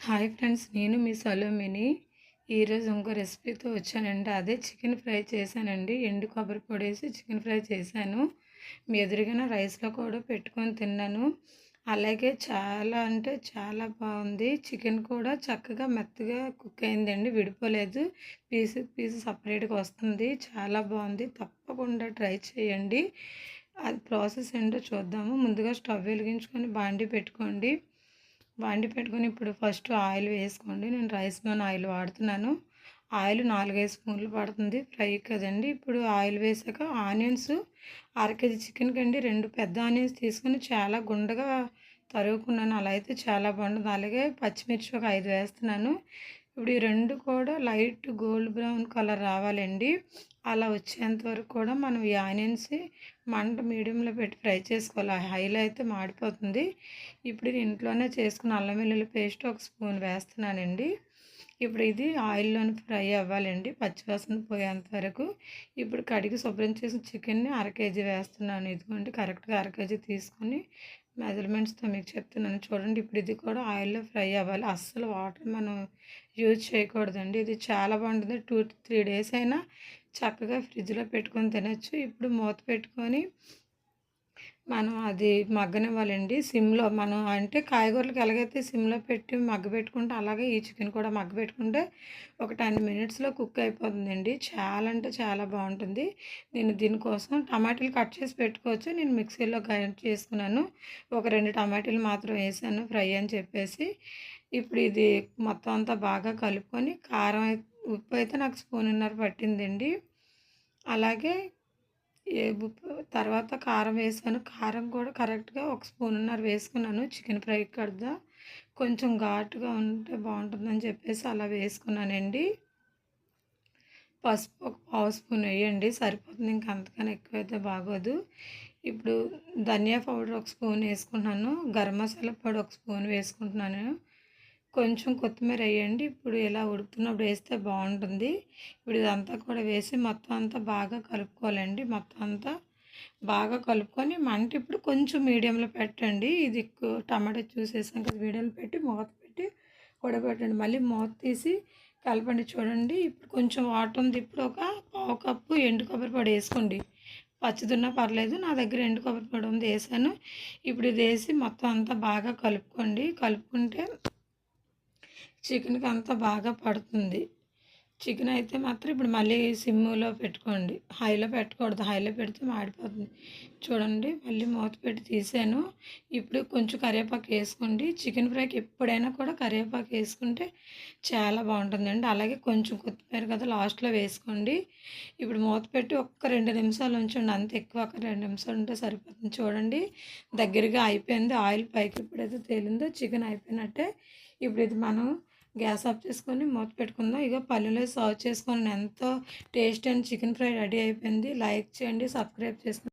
Hi friends, నేను మీ సలోమిని. ఈరోజు ఇంకో రెసిపీతో వచ్చానండి. అదే చికెన్ ఫ్రై చేశానండి. ఎండు కొబ్బరి పొడేసి చికెన్ ఫ్రై చేశాను. మీ ఎదురుగానే రైస్లో కూడా పెట్టుకొని తిన్నాను. అలాగే చాలా అంటే చాలా బాగుంది. చికెన్ కూడా చక్కగా మెత్తగా కుక్ అయిందండి, విడిపోలేదు. పీసు పీసు సపరేట్గా వస్తుంది. చాలా బాగుంది. తప్పకుండా ట్రై చేయండి. అది ప్రాసెస్ ఏంటో చూద్దాము. ముందుగా స్టవ్ వెలిగించుకొని బాండి పెట్టుకొని ఇప్పుడు ఫస్ట్ ఆయిల్ వేసుకోండి. నేను రైస్ బ్రాన్ ఆయిల్ వాడుతున్నాను. ఆయిల్ 4-5 స్పూన్లు పడుతుంది ఫ్రై కదండి. ఇప్పుడు ఆయిల్ వేసాక ఆనియన్స్, కేజీ చికెన్ కండి 2 పెద్ద ఆనియన్స్ తీసుకొని చాలా గుండగా తరుగుకున్నాను. అలా అయితే చాలా బాగుంటుంది. అలాగే పచ్చిమిర్చి ఒక 5 వేస్తున్నాను. ఇప్పుడు ఈ రెండు కూడా లైట్ గోల్డ్ బ్రౌన్ కలర్ రావాలండి. అలా వచ్చేంత వరకు కూడా మనం ఈ ఆనియన్స్ మంట మీడియంలో పెట్టి ఫ్రై చేసుకోవాలి. హైలో అయితే మాడిపోతుంది. ఇప్పుడు ఇంట్లోనే చేసుకున్న అల్లం వెల్లుల్లి పేస్ట్ ఒక స్పూన్ వేస్తున్నానండి. ఇప్పుడు ఇది ఆయిల్లోని ఫ్రై అవ్వాలండి, పచ్చివాసన పోయేంత వరకు. ఇప్పుడు కడిగి శుభ్రం చేసిన చికెన్ని 1/2 కేజీ వేస్తున్నాను. ఇదిగోండి, కరెక్ట్గా 1/2 కేజీ తీసుకొని మెజర్మెంట్స్తో మీకు చెప్తున్నాను చూడండి. ఇప్పుడు ఇది కూడా ఆయిల్లో ఫ్రై అవ్వాలి. అస్సలు వాటర్ మనం యూజ్ చేయకూడదండి. ఇది చాలా బాగుంటుంది. 2-3 డేస్ అయినా చక్కగా ఫ్రిడ్జ్లో పెట్టుకొని తినచ్చు. ఇప్పుడు మూత పెట్టుకొని మనం అది మగ్గనివ్వాలండి సిమ్లో. మనం అంటే కాయగూరలకు ఎలాగైతే సిమ్లో పెట్టి మగ్గబెట్టుకుంటే అలాగే ఈ చికెన్ కూడా మగ్గబెట్టుకుంటే ఒక 10 మినిట్స్లో కుక్ అయిపోతుందండి. చాలా అంటే చాలా బాగుంటుంది. నేను దీనికోసం టమాటాలు కట్ చేసి పెట్టుకోవచ్చు. నేను మిక్సీలో గ్రైండ్ చేసుకున్నాను. ఒక 2 టమాటాలు మాత్రం వేసాను ఫ్రై అని చెప్పేసి. ఇప్పుడు ఇది మొత్తం అంతా బాగా కలుపుకొని ఉప్పు అయితే నాకు 1.5 స్పూన్ పట్టిందండి. అలాగే ఉప్పు తర్వాత కారం వేసాను. కారం కూడా కరెక్ట్గా 1.5 స్పూన్ వేసుకున్నాను. చికెన్ ఫ్రై కదా, కొంచెం ఘాటుగా ఉంటే బాగుంటుందని చెప్పేసి అలా వేసుకున్నానండి. పసుపు ఒక 1/2 స్పూన్ వేయండి, సరిపోతుంది. ఇంక అంతకన్నా ఎక్కువైతే బాగోదు. ఇప్పుడు ధనియా పౌడర్ 1 స్పూన్ వేసుకుంటున్నాను. గరం మసాలా పొడి 1 స్పూన్ వేసుకుంటున్నాను. కొంచెం కొత్తిమీర వేయండి. ఇప్పుడు ఇలా ఉడుకుతున్నప్పుడు వేస్తే బాగుంటుంది. ఇప్పుడు ఇదంతా కూడా వేసి మొత్తం అంతా బాగా కలుపుకోవాలండి. మొత్తం అంతా బాగా కలుపుకొని మంట ఇప్పుడు కొంచెం మీడియంలో పెట్టండి. ఇది టమాటా చూసేసాం కదా, మీడియంలో పెట్టి మూత పెట్టి ఉడకబెట్టండి. మళ్ళీ మూత తీసి కలపండి. చూడండి, ఇప్పుడు కొంచెం వాటర్ ఉంది. ఇప్పుడు ఒక 1/2 కప్పు ఎండు కొబ్బరి పొడి వేసుకోండి. పచ్చిదున్నా పర్లేదు, నా దగ్గర ఎండు కొబ్బరి పొడి ఉంది, వేసాను. ఇప్పుడు ఇది వేసి మొత్తం అంతా బాగా కలుపుకోండి. కలుపుకుంటే చికెన్కి అంతా బాగా పడుతుంది. చికెన్ అయితే మాత్రం ఇప్పుడు మళ్ళీ సిమ్లో పెట్టుకోండి, హైలో పెట్టకూడదు. హైలో పెడితే మాడిపోతుంది. చూడండి, మళ్ళీ మూత పెట్టి తీసాను. ఇప్పుడు కొంచెం కరివేపాకు వేసుకోండి. చికెన్ ఫ్రైకి ఎప్పుడైనా కూడా కరివేపాకు వేసుకుంటే చాలా బాగుంటుందండి. అలాగే కొంచెం కొత్తిమీర కదా లాస్ట్లో వేసుకోండి. ఇప్పుడు మూత పెట్టి ఒక్క 2 నిమిషాలు ఉంచండి, అంత ఎక్కువ. ఒక 2 నిమిషాలు ఉంటే సరిపోతుంది. చూడండి, దగ్గరగా అయిపోయింది. ఆయిల్ పైకి ఎప్పుడైతే తేలిందో చికెన్ అయిపోయినట్టే. ఇప్పుడు ఇది మనం గ్యాస్ ఆఫ్ చేసుకొని మూత పెట్టుకుందాం. ఇక పల్లెలో సర్వ్ చేసుకొని ఎంతో taste and chicken fry ready అయిపోయింది. లైక్ చేయండి, సబ్స్క్రైబ్ చేసుకోండి.